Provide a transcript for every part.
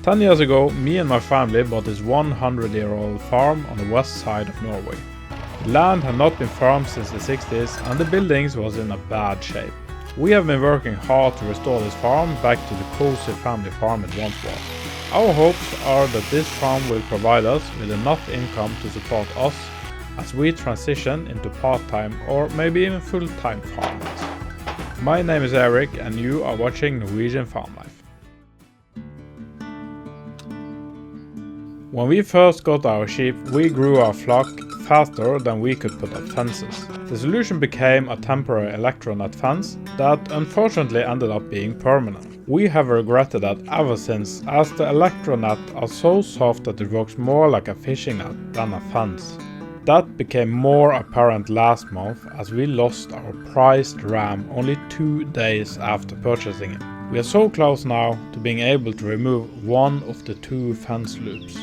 10 years ago, me and my family bought this 100-year-old farm on the west side of Norway. The land had not been farmed since the 60s and the buildings was in a bad shape. We have been working hard to restore this farm back to the cozy family farm it once was. Our hopes are that this farm will provide us with enough income to support us as we transition into part-time or maybe even full-time farmers. My name is Eric and you are watching Norwegian Farm Life. When we first got our sheep, we grew our flock faster than we could put up fences. The solution became a temporary electronet fence that unfortunately ended up being permanent. We have regretted that ever since, as the electronet are so soft that it works more like a fishing net than a fence. That became more apparent last month as we lost our prized ram only 2 days after purchasing it. We are so close now to being able to remove one of the 2 fence loops.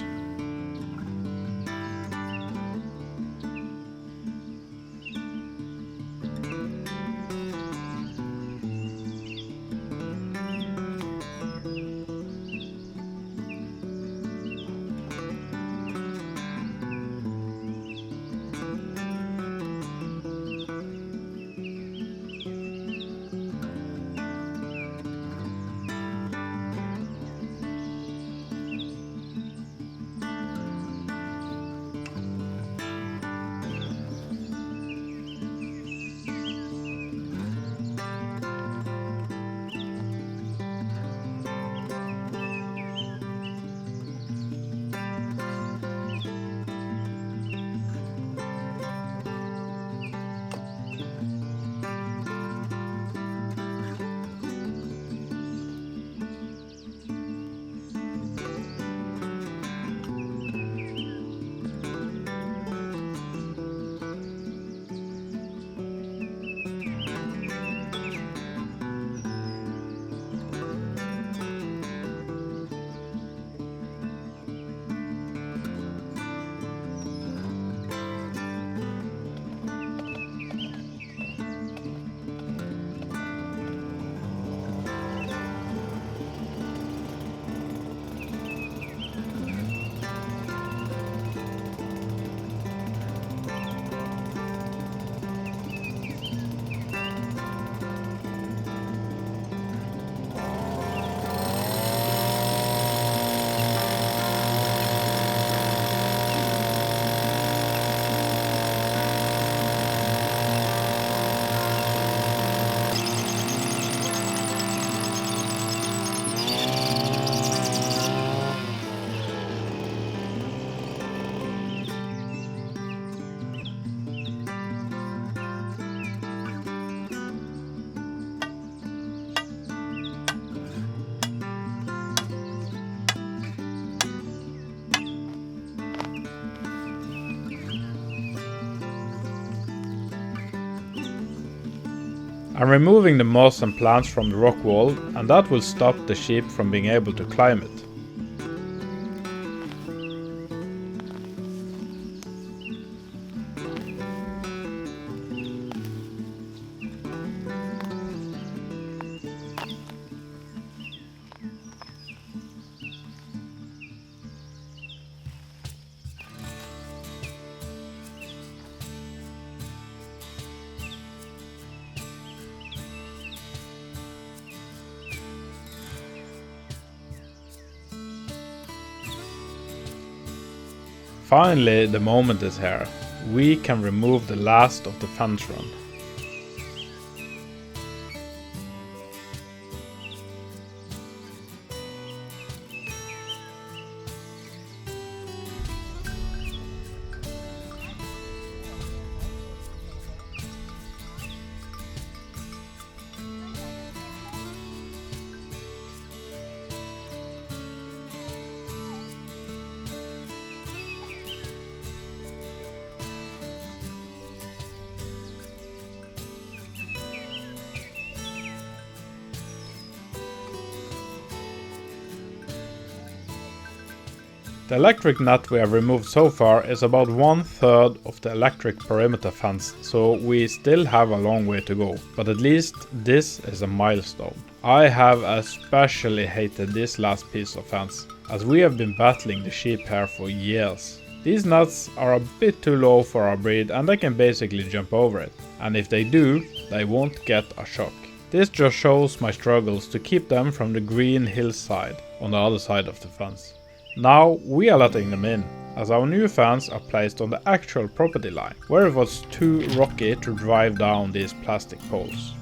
I'm removing the moss and plants from the rock wall, and that will stop the sheep from being able to climb it. Finally, the moment is here. We can remove the last of the fence run. The electric net we have removed so far is about 1/3 of the electric perimeter fence, so we still have a long way to go, but at least this is a milestone. I have especially hated this last piece of fence. as we have been battling the sheep here for years. These nets are a bit too low for our breed and they can basically jump over it. And if they do, they won't get a shock. This just shows my struggles to keep them from the green hillside on the other side of the fence. Now we are letting them in, as our new fence are placed on the actual property line, where it was too rocky to drive down these plastic poles.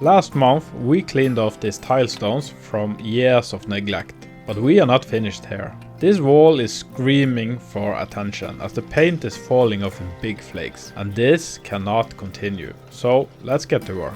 Last month we cleaned off these tile stones from years of neglect, but we are not finished here. This wall is screaming for attention as the paint is falling off in big flakes, and this cannot continue. So let's get to work.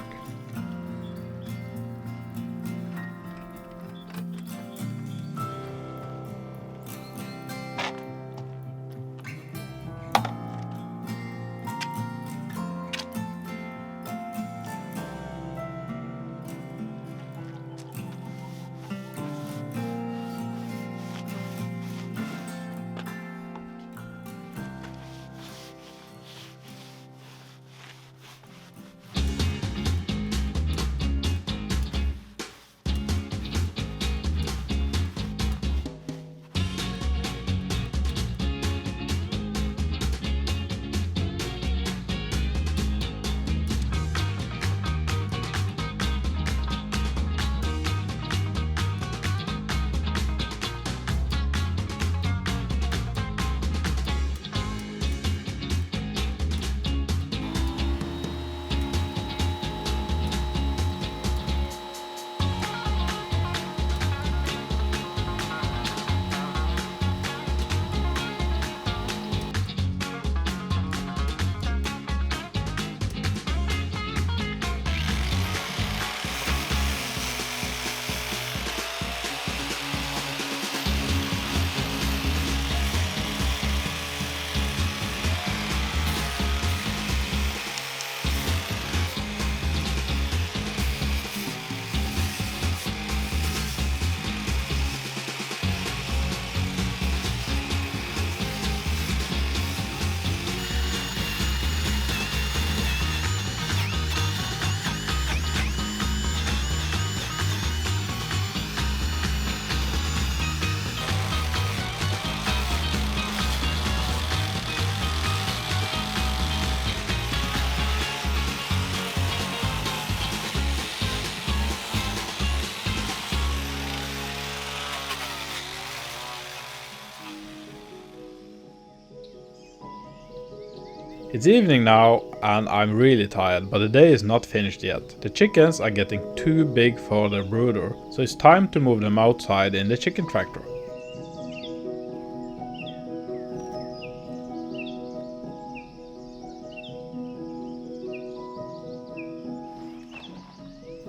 It's evening now and I'm really tired, but the day is not finished yet. The chickens are getting too big for their brooder, so it's time to move them outside in the chicken tractor.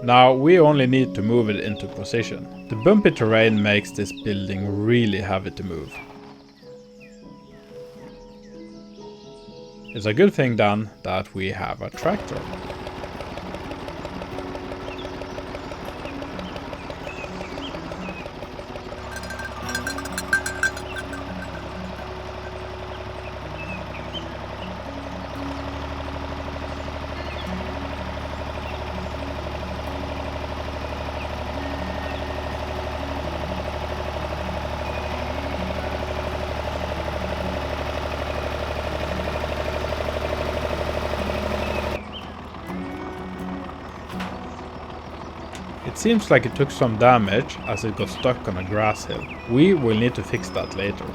Now we only need to move it into position. The bumpy terrain makes this building really heavy to move. It's a good thing then that we have a tractor. It seems like it took some damage as it got stuck on a grass hill. We will need to fix that later.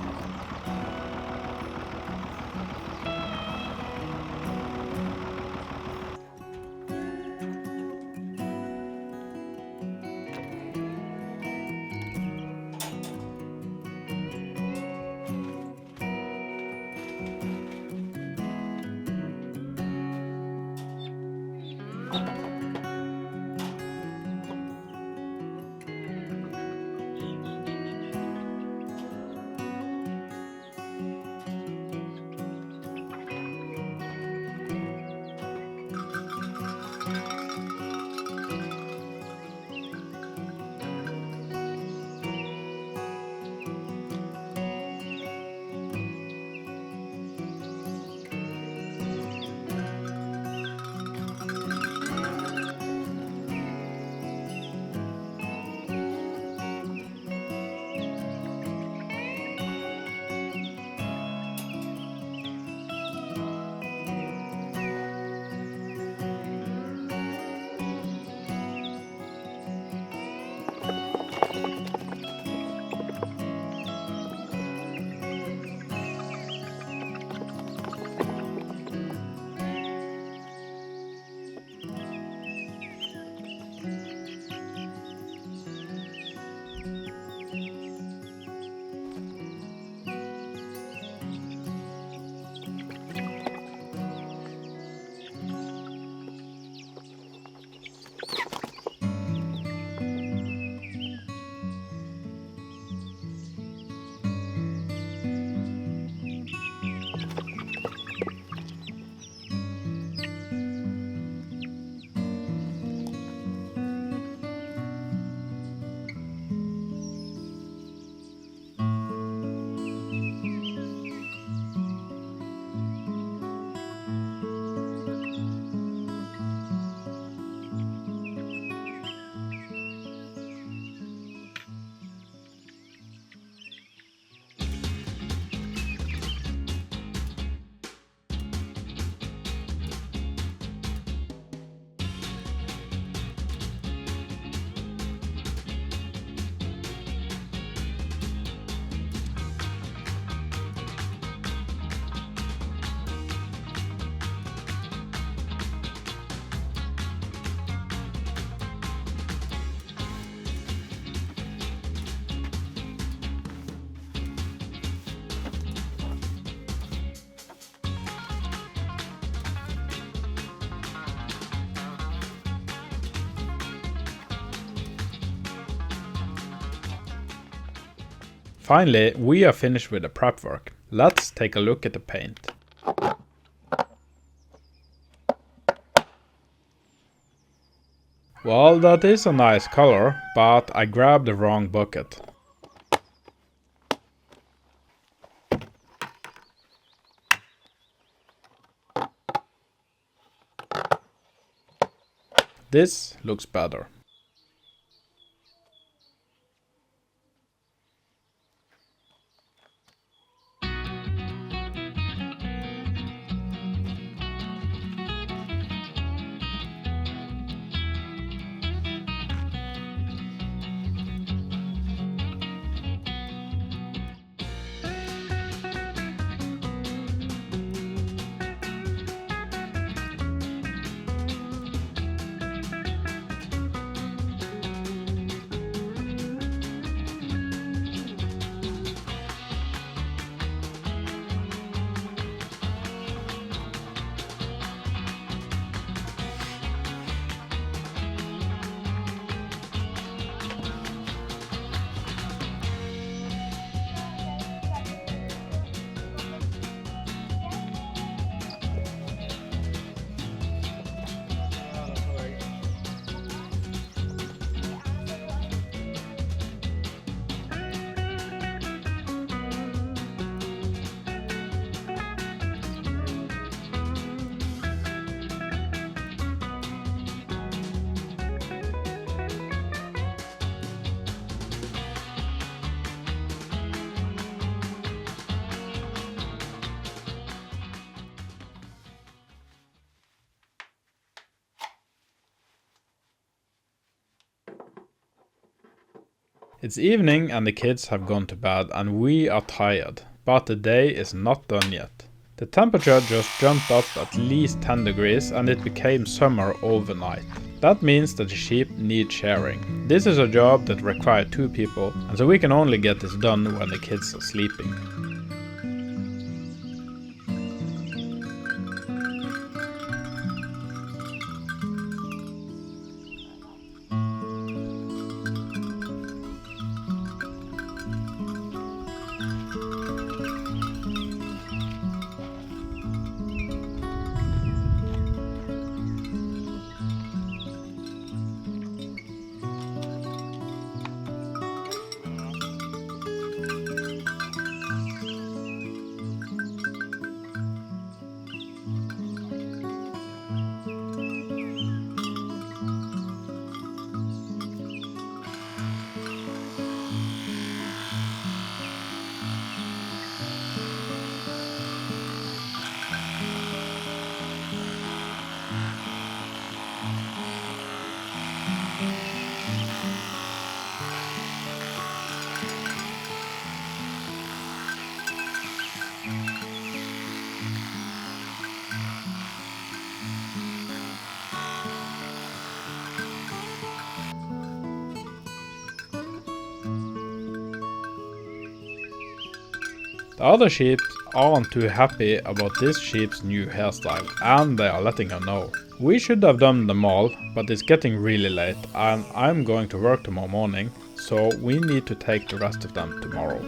Finally, we are finished with the prep work. Let's take a look at the paint. Well, that is a nice color, but I grabbed the wrong bucket. This looks better. It's evening and the kids have gone to bed and we are tired, but the day is not done yet. The temperature just jumped up at least 10 degrees and it became summer overnight. That means that the sheep need shearing. This is a job that requires 2 people, and so we can only get this done when the kids are sleeping. The other sheep aren't too happy about this sheep's new hairstyle, and they are letting her know. We should have done them all, but it's getting really late and I'm going to work tomorrow morning, so we need to take the rest of them tomorrow.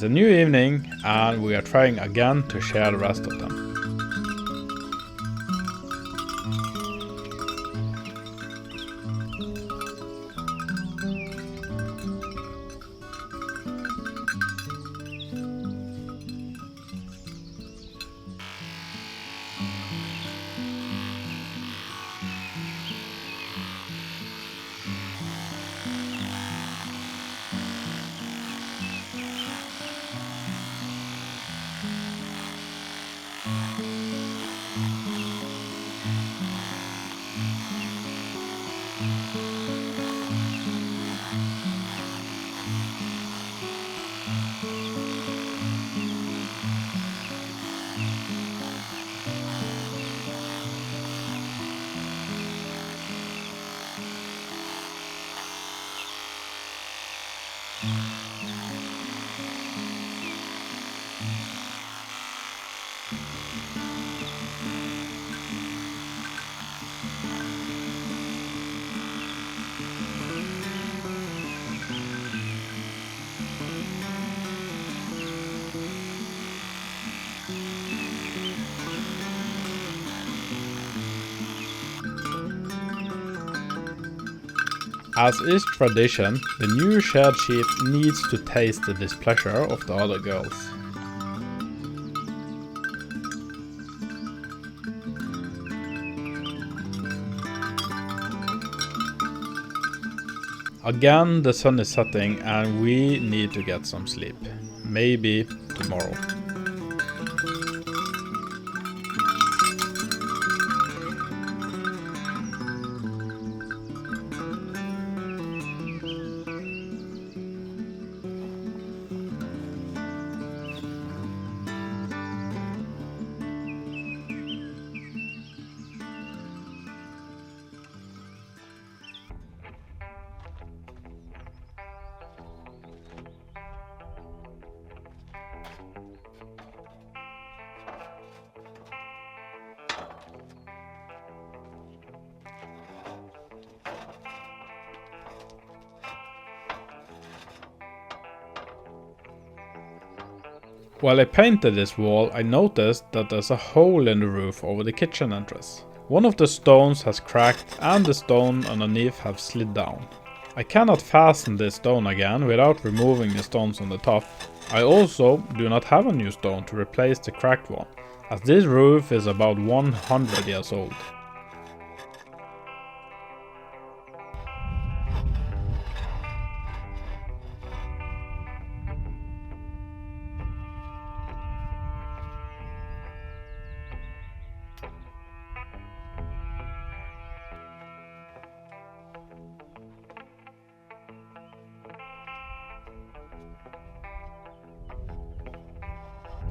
It's a new evening and we are trying again to shear the rest of them. As is tradition, the new sheared sheep needs to taste the displeasure of the other girls. Again, the sun is setting and we need to get some sleep. Maybe tomorrow. While I painted this wall, I noticed that there's a hole in the roof over the kitchen entrance. One of the stones has cracked and the stone underneath have slid down. I cannot fasten this stone again without removing the stones on the top. I also do not have a new stone to replace the cracked one, as this roof is about 100 years old.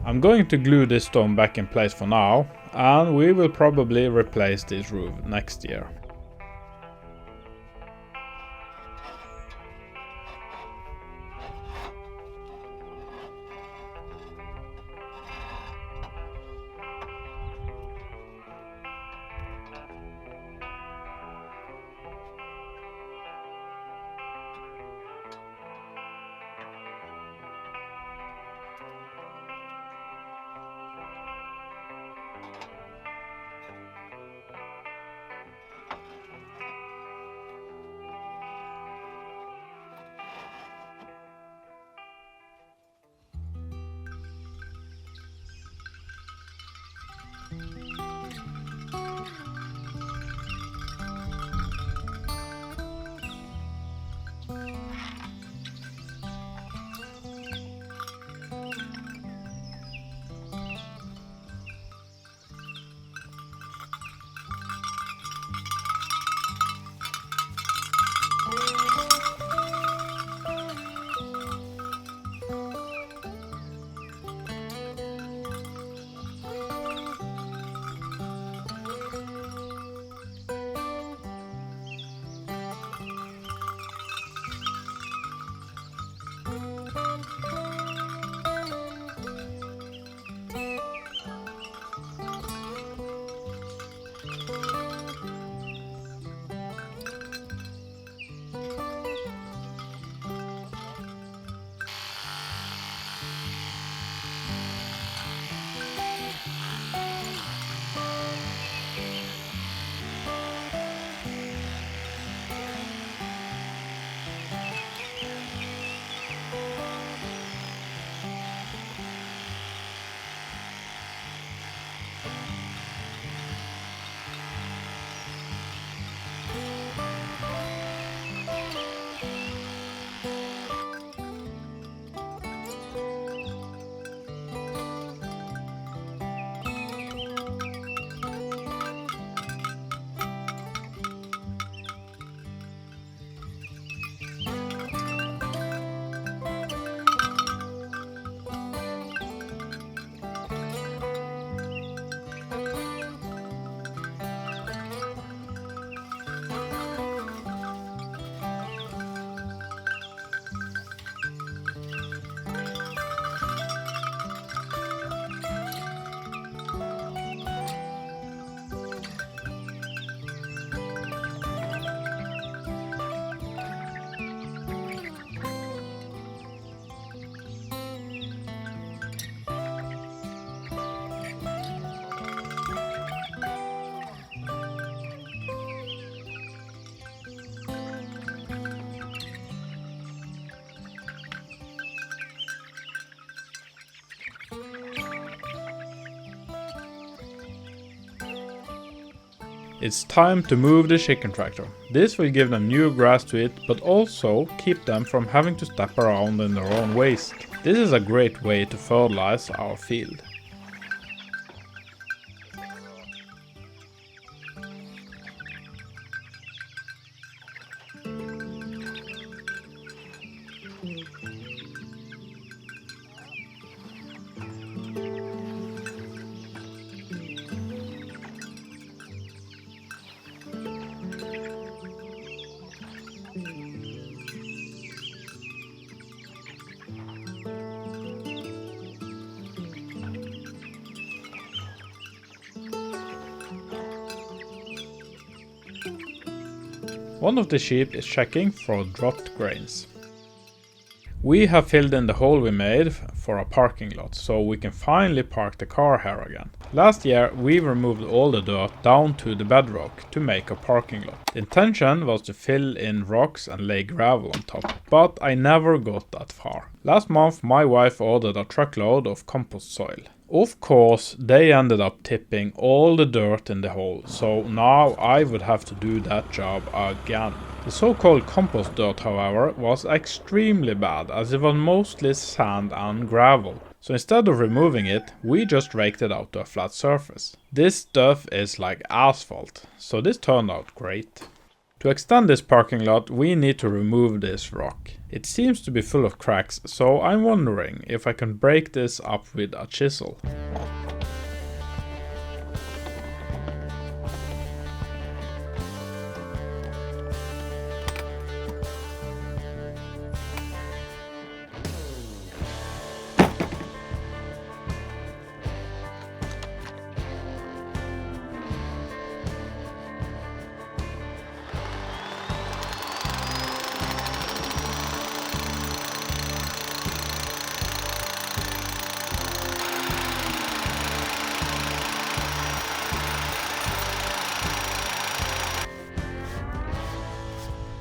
I'm going to glue this stone back in place for now, and we will probably replace this roof next year. It's time to move the chicken tractor. This will give them new grass to eat, but also keep them from having to step around in their own waste. This is a great way to fertilize our field. One of the sheep is checking for dropped grains. We have filled in the hole we made for a parking lot, so we can finally park the car here again. Last year we removed all the dirt down to the bedrock to make a parking lot. The intention was to fill in rocks and lay gravel on top, but I never got that far. Last month my wife ordered a truckload of compost soil. Of course, they ended up tipping all the dirt in the hole, so now I would have to do that job again. The so-called compost dirt, however, was extremely bad, as it was mostly sand and gravel. So instead of removing it, we just raked it out to a flat surface. This stuff is like asphalt, so this turned out great. To extend this parking lot, we need to remove this rock. It seems to be full of cracks, so I'm wondering if I can break this up with a chisel.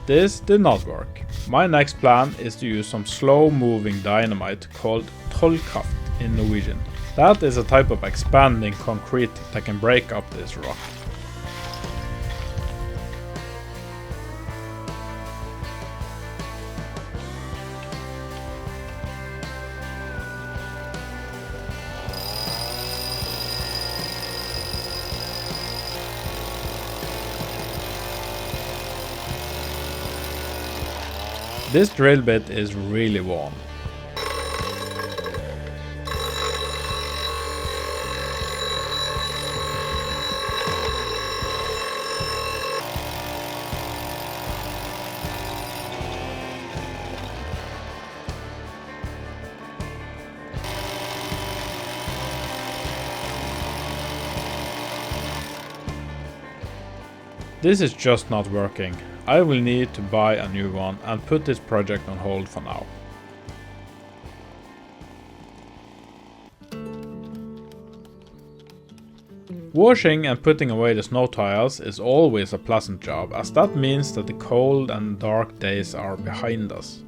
This did not work. My next plan is to use some slow-moving dynamite called trough in Norwegian. That is a type of expanding concrete that can break up this rock. This drill bit is really worn. This is just not working. I will need to buy a new one and put this project on hold for now. Washing and putting away the snow tiles is always a pleasant job, as that means that the cold and dark days are behind us.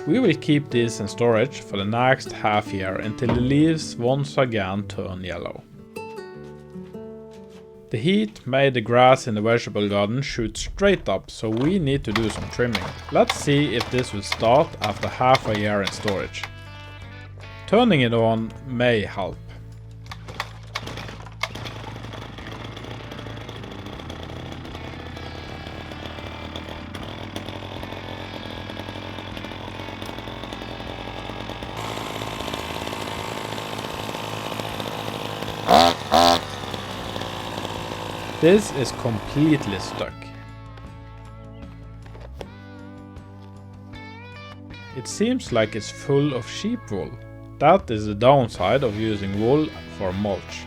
We will keep this in storage for the next half year until the leaves once again turn yellow. The heat made the grass in the vegetable garden shoot straight up, so we need to do some trimming. Let's see if this will start after half a year in storage. Turning it on may help. This is completely stuck. It seems like it's full of sheep wool. That is the downside of using wool for mulch.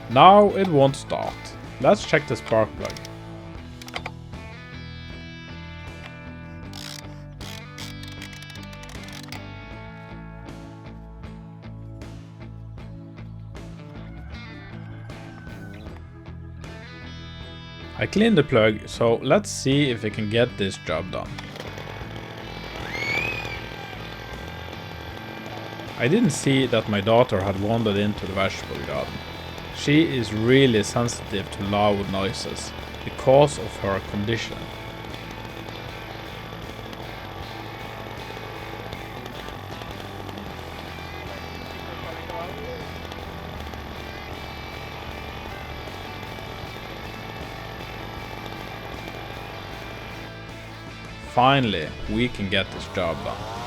Now it won't start. Let's check the spark plug. I cleaned the plug, so let's see if we can get this job done. I didn't see that my daughter had wandered into the vegetable garden. She is really sensitive to loud noises because of her condition. Finally, we can get this job done.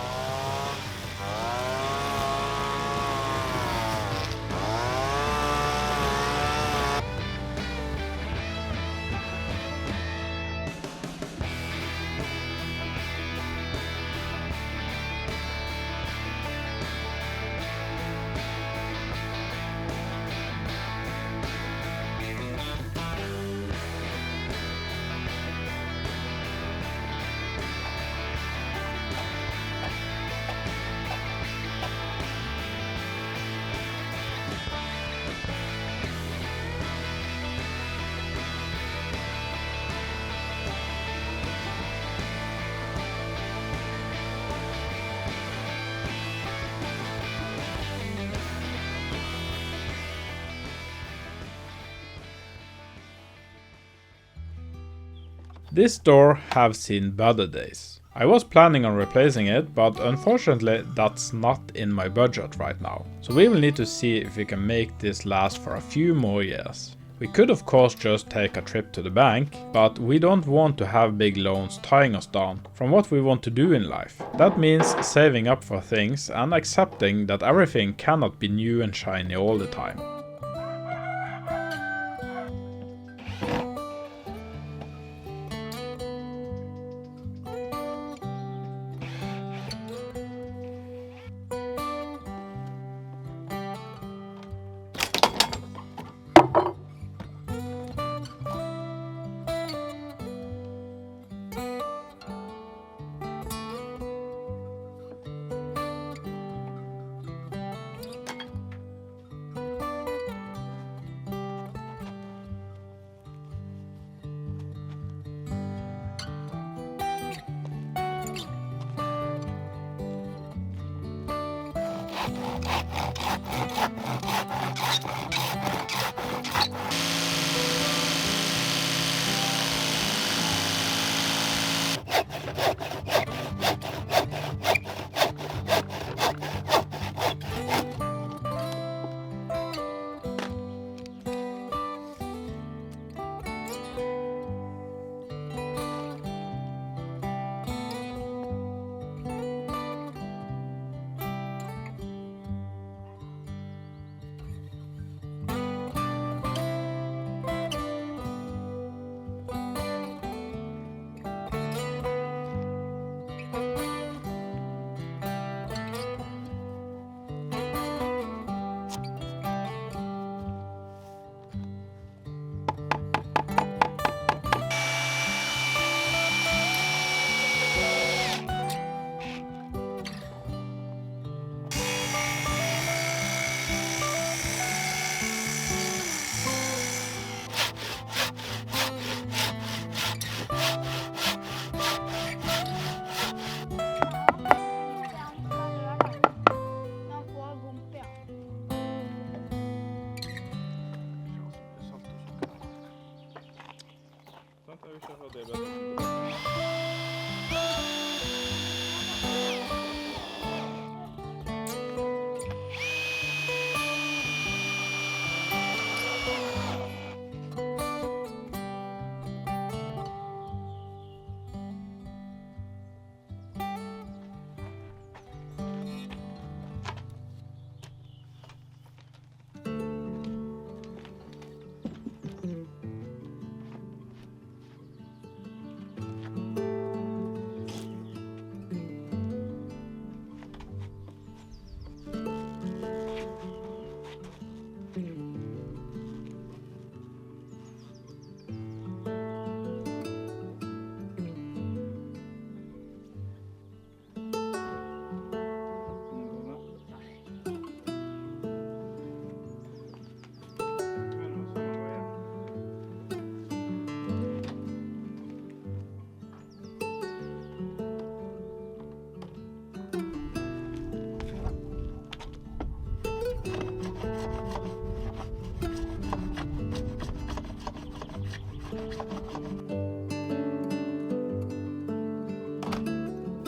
This door have seen better days. I was planning on replacing it, but unfortunately that's not in my budget right now. So we will need to see if we can make this last for a few more years. We could of course just take a trip to the bank, but we don't want to have big loans tying us down from what we want to do in life. That means saving up for things and accepting that everything cannot be new and shiny all the time.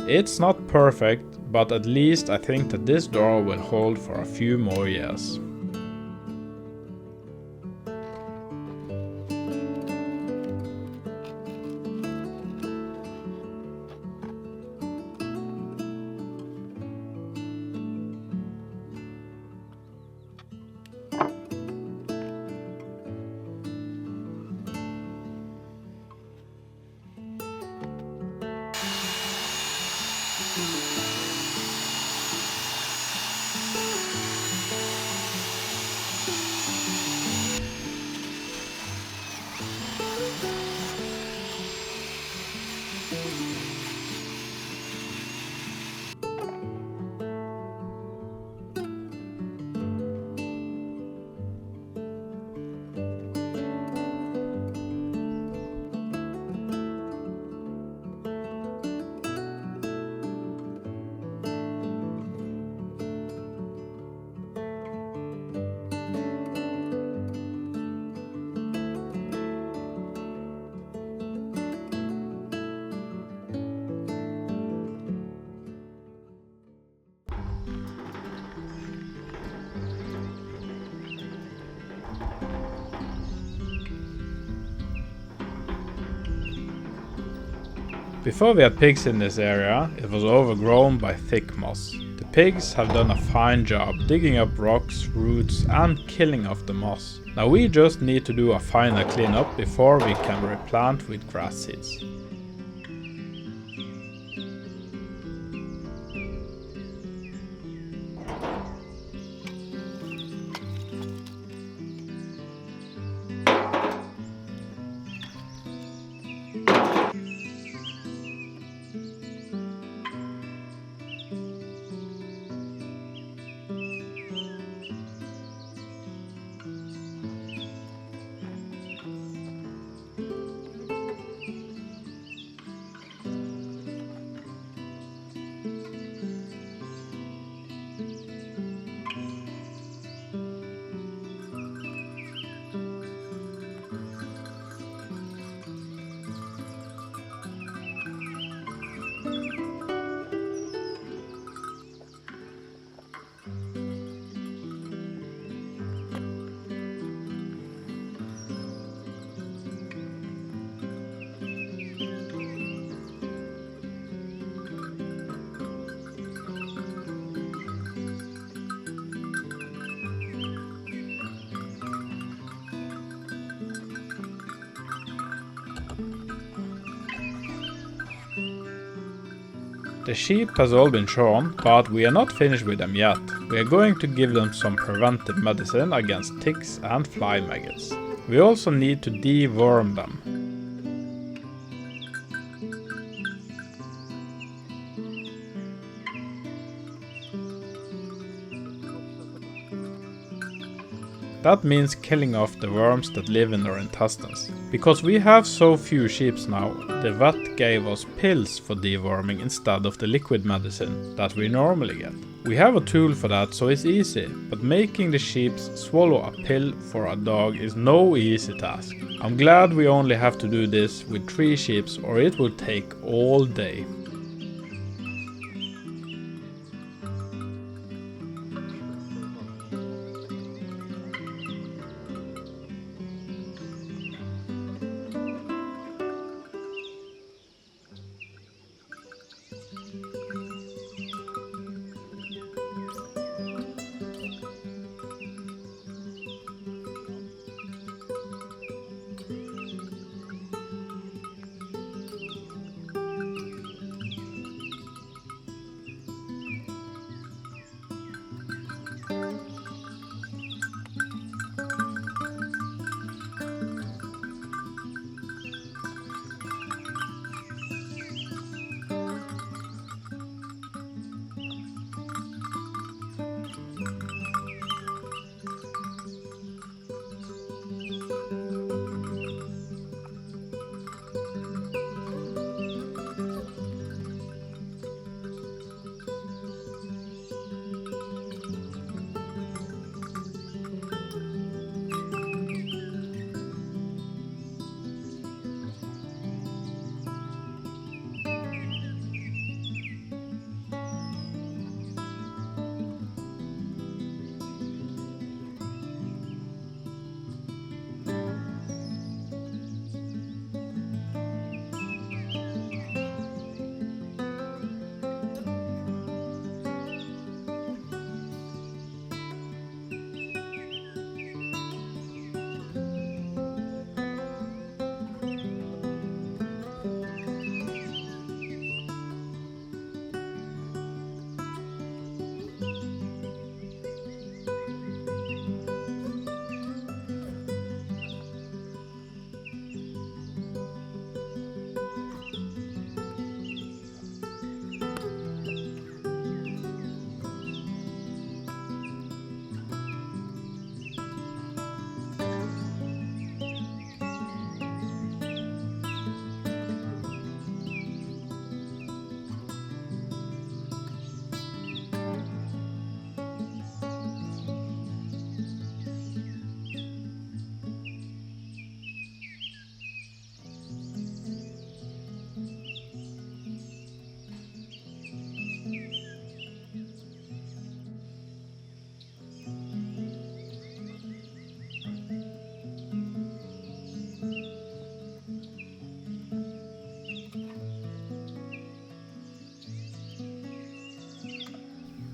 It's not perfect, but at least I think that this door will hold for a few more years. Before we had pigs in this area, it was overgrown by thick moss. The pigs have done a fine job digging up rocks, roots and killing off the moss. Now we just need to do a final cleanup before we can replant with grass seeds. The sheep has all been shorn, but we are not finished with them yet. We are going to give them some preventive medicine against ticks and fly maggots. We also need to deworm them. That means killing off the worms that live in their intestines. Because we have so few sheep now, the vet gave us pills for deworming instead of the liquid medicine that we normally get. We have a tool for that, so it's easy, but making the sheep swallow a pill for a dog is no easy task. I'm glad we only have to do this with 3 sheep or it will take all day.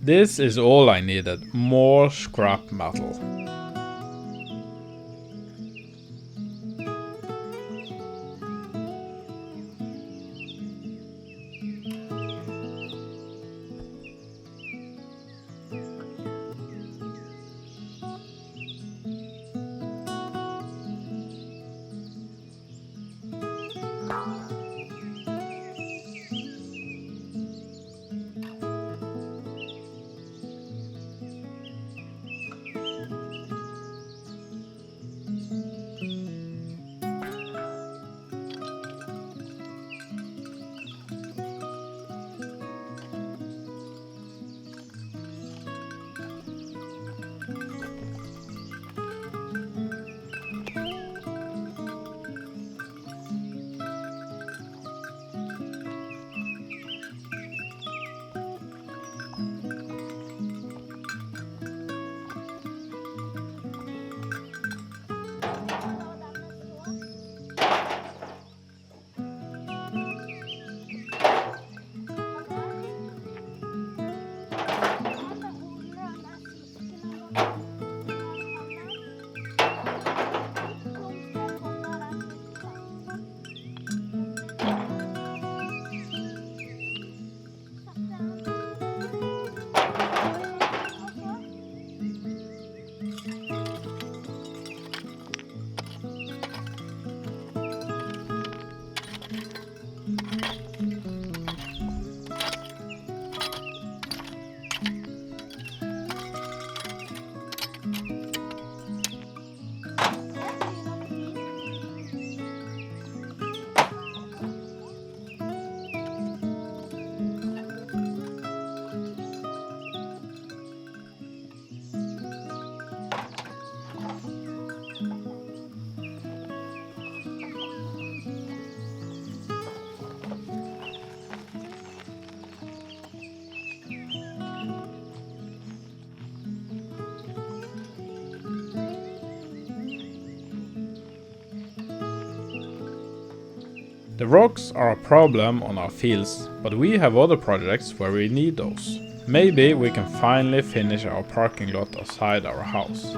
This is all I needed, more scrap metal. The rocks are a problem on our fields, but we have other projects where we need those. Maybe we can finally finish our parking lot outside our house.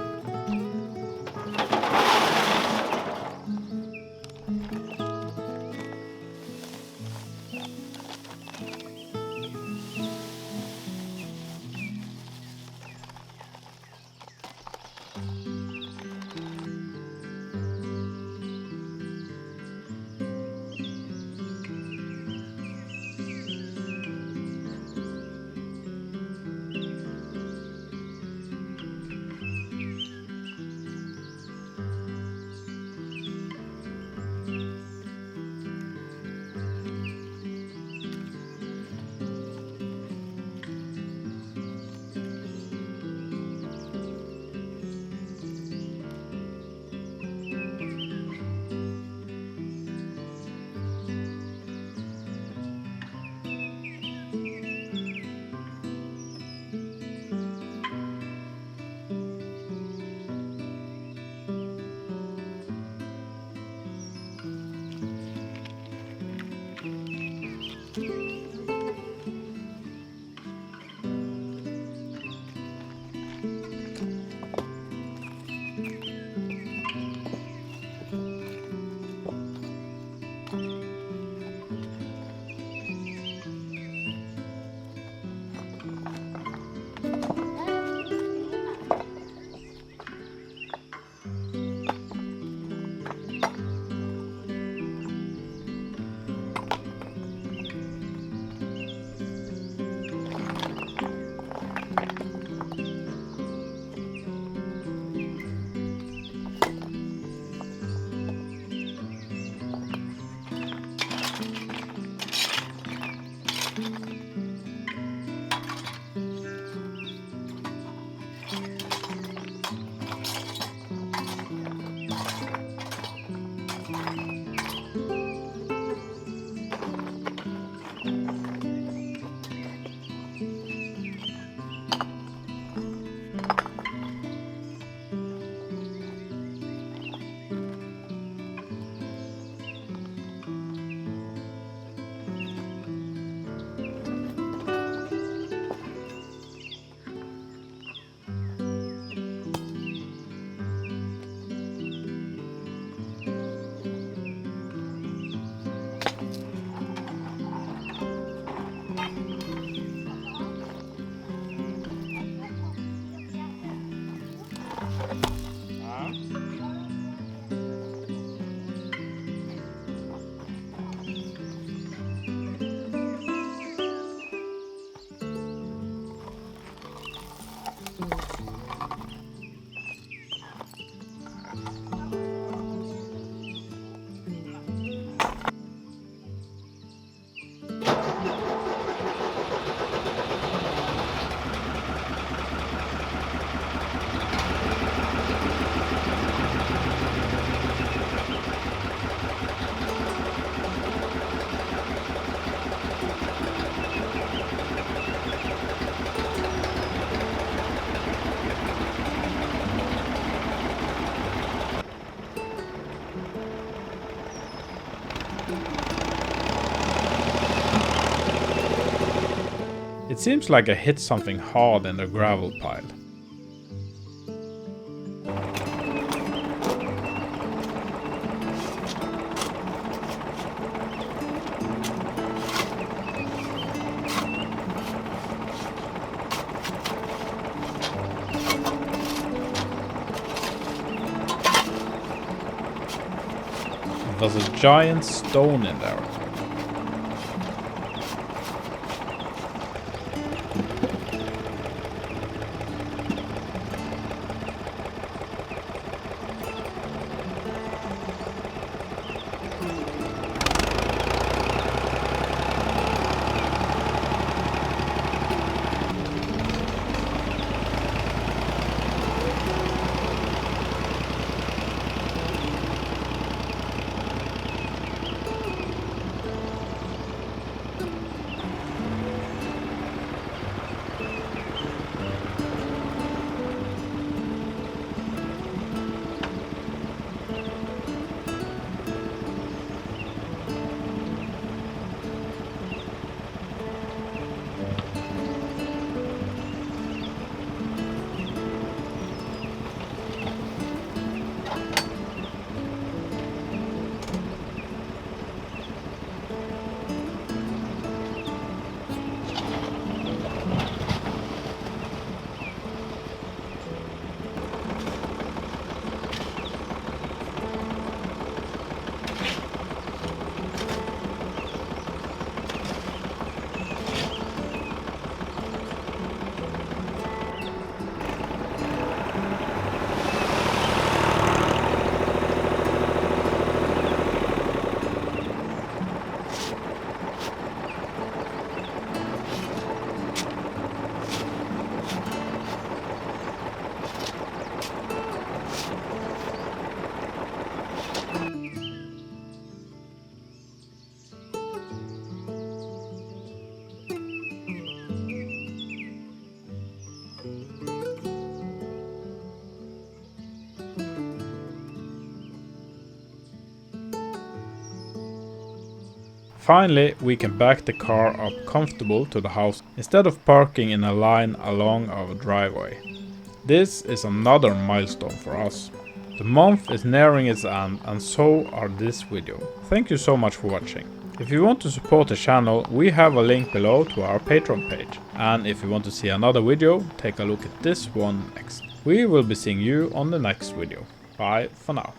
It seems like I hit something hard in the gravel pile. There's a giant stone in there. Finally, we can back the car up comfortable to the house instead of parking in a line along our driveway. This is another milestone for us. The month is nearing its end, and so are this video. Thank you so much for watching. If you want to support the channel, we have a link below to our Patreon page. And if you want to see another video, take a look at this one next. We will be seeing you on the next video. Bye for now.